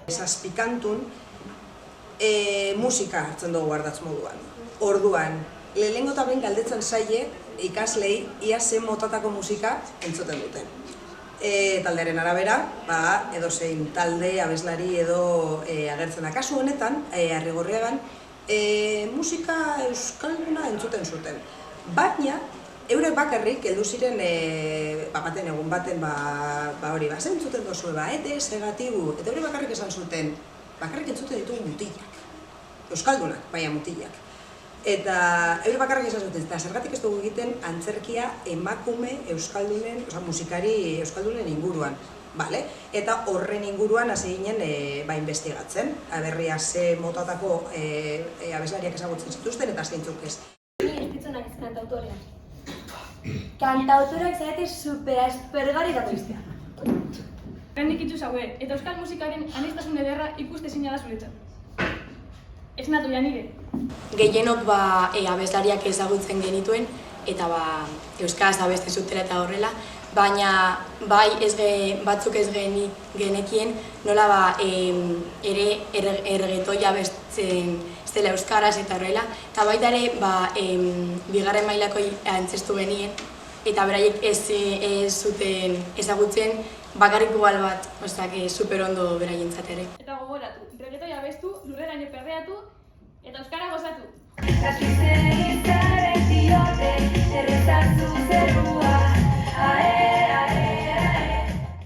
Zazpikantun musika hartzen dugu ardatz moduan. Orduan, lehenengo eta behin galdetzen zaie ikaslei ia zen motatako musika entzuten duten. Taldearen arabera, edozein talde, abeslari edo agertzen da. Kasu honetan, Arrigorriagan, musika euskalduna entzuten zuten. Baina, eurek bakarrik heldu ziren baten egun baten hori, zer entzuten dozue, segatibu, eta eurek bakarrik esan zuten, bakarrik entzuten ditugu mutilak. Euskaldunak, baina mutilak. Eta eurek bakarrik esan zuten, eta zergatik ez dugu egiten antzerkia emakume euskaldunen, musikari euskaldunen inguruan. Eta horren inguruan hasi ginen investigatzen, aberria ze motatako abeslariak ezagutzen zituzten eta zeintzuk ez. Ni ez ditzonak ez kantautoreak. Kantautoreak zarete superaspergarri eta tristea. Gandik itxu zaue, eta euskal musikaren aniztasun ederra ikuste zina da zuretzat. Ez natu janire. Gehienok abeslariak ezagutzen genituen, eta euskaraz abesten zutela eta horrela, baina batzuk ez genekien nola ere ergetoia abesten zela euskaraz eta horrela, eta baita ere bigarren mailako antzestu genien, eta beraiek ez zuten ezagutzen bakarrik igual bat, super ondo beraientzat ere. Eta gogoratu, reggaetoia abestu, lurreraino perreatu, eta euskara gozatu.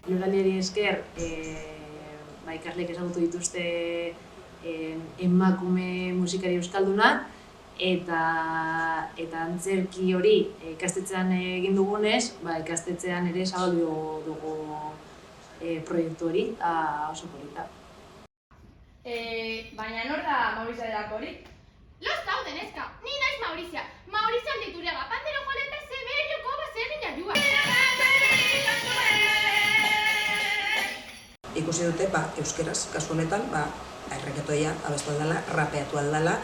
Lurraldiari esker, ikasleek ezagutu dituzte emakume musikari euskaldunak, eta antzerki hori ikastetxean egin dugunez, ikastetxean ere zabaldu dugu proiektu hori, eta oso polita. Baina nor da Maurizia delako hori? Los zaude, neska! Ni naiz Maurizia! Maurizia handituriaga, pantero joleta zeberioko baserri jaiua! Ikusi dute, euskeraz, kasu honetan, erreketoia abestu aldala, rapeatu aldala,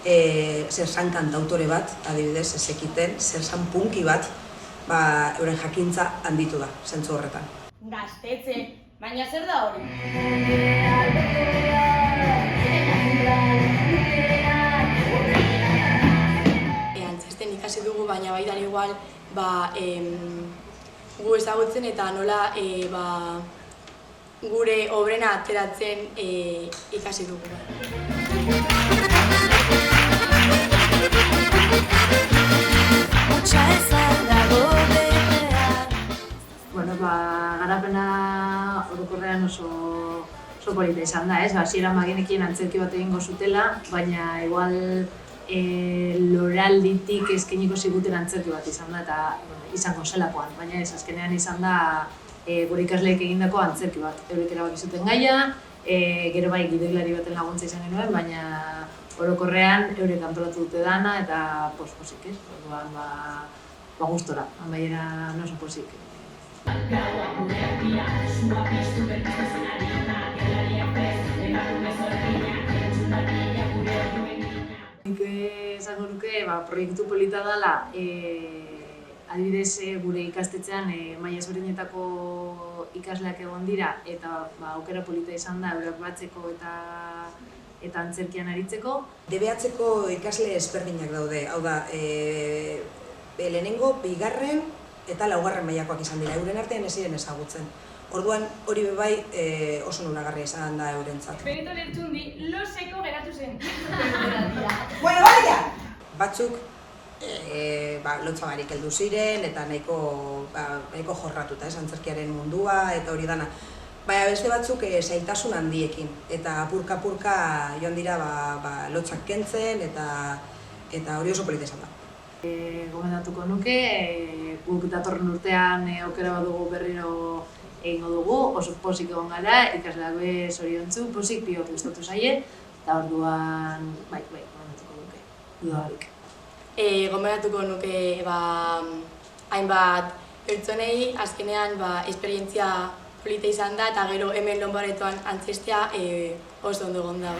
zer zan kantautore bat, adibidez, ez ekiten, zer zan punki bat, euren jakintza handitu da, zentzu horretan. Gaztetxe, baina zer da hori? Antzesten ikasi dugu, baina baita igual gu ezagutzen eta nola gure obrena ateratzen ikasi dugu. Garapena orokorrean oso polita izan da, hasieran bagenekien antzerki bat egingo zutela, baina igual loralditik eskainiko ziguten antzerki bat izan da eta izango zelakoan, baina ez azkenean izan da gure ikasleek egindako antzerki bat. Eurek erabaki zuten gaia, gero bai gidoilari baten laguntza izan genuen, baina orokorrean eurek antolatu dute dana eta posik ez, orduan gustora, hanbaiera oso posik. Nik esango nuke proiektu polita dela, adibidez gure ikastetxean maila ezberdinetako ikasleak egon dira eta aukera polita izan da eurak batzeko eta antzerkian aritzeko. DBH-ko ikasle ezberdinak daude, hau da, lehenengo, bigarren eta laugarren mailakoak izan dira, euren artean ez ziren ezagutzen. Orduan hori bai oso nunagarria izan da eurentzat. Benito Lertxundi loseko geratu zen. Bueno, baina! Batzuk lotza barik heldu ziren eta nahiko jorratuta, antzerkiaren mundua eta hori dana. Baina beste batzuk zailtasun handiekin eta apurka-apurka joan dira lotzak kentzen eta hori oso polita izan da. Gomendatuko nuke, guk datorren urtean aukera bat dugu berriro egingo dugu, oso posik egon gara, ikasleak zoriontsu, posik piok gustatu zaie, eta orduan, gomendatuko nuke, dudarik. Gomendatuko nuke hainbat pertsonei, azkenean esperientzia polita izan da, eta gero hemen Lonbaretoan antzestea oso ondo egon da.